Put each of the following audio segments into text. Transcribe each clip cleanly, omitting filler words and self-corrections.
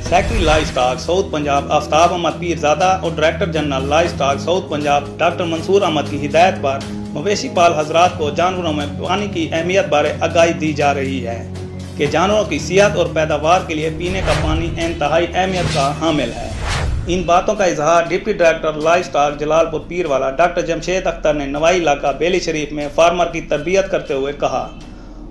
Secretary live stock south Punjab Aftab Ahmed Pirzada और director general live stock south Punjab doctor Mansoor Ahmed की हिदायत पर मवेशी पाल हजरात को जानवरों में पानी की अहमियत बारे आगाही दी जा रही है कि जानवरों की सेहत और पैदावार के लिए पीने का पानी इंतहाई अहमियत का हामिल है। इन बातों का इजहार deputy director live stock Jalalpur Pirwala doctor Jamshed Akhtar ने नवाई इलाका बेली शरीफ में फार्मर की तरबियत करते हुए कहा।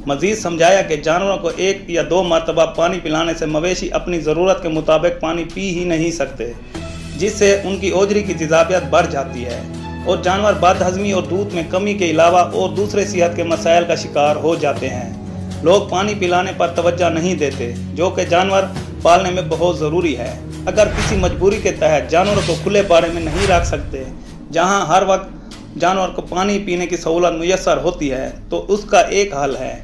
मजीद समझाया कि जानवरों को 1 या 2 मरतबा पानी पिलाने से मवेशी अपनी ज़रूरत के मुताबिक पानी पी ही नहीं सकते, जिससे उनकी ओजरी की तेज़ाबियत बढ़ जाती है और जानवर बदहज़मी और दूध में कमी के अलावा और दूसरे सेहत के मसाइल का शिकार हो जाते हैं। लोग पानी पिलाने पर तवज्जो नहीं देते, जो कि जानवर पालने में बहुत ज़रूरी है। अगर किसी मजबूरी के तहत जानवरों को खुले बाड़े में नहीं रख सकते, जहाँ हर वक्त जानवर को पानी पीने की सहूलत मुयस्सर होती है, तो उसका एक हल है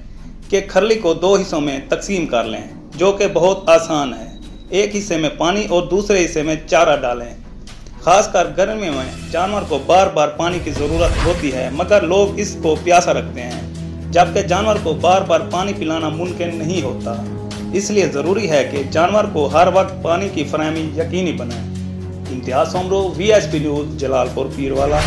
कि खरली को 2 हिस्सों में तकसीम कर लें, जो कि बहुत आसान है। एक हिस्से में पानी और दूसरे हिस्से में चारा डालें। खासकर गर्मियों में जानवर को बार बार पानी की ज़रूरत होती है, मगर लोग इसको प्यासा रखते हैं, जबकि जानवर को बार बार पानी पिलाना मुमकिन नहीं होता। इसलिए ज़रूरी है कि जानवर को हर वक्त पानी की फराहमी यकीनी बनाएं। इम्तियाज़ सोमरो, VSP न्यूज़, जलालपुर पीरवाला।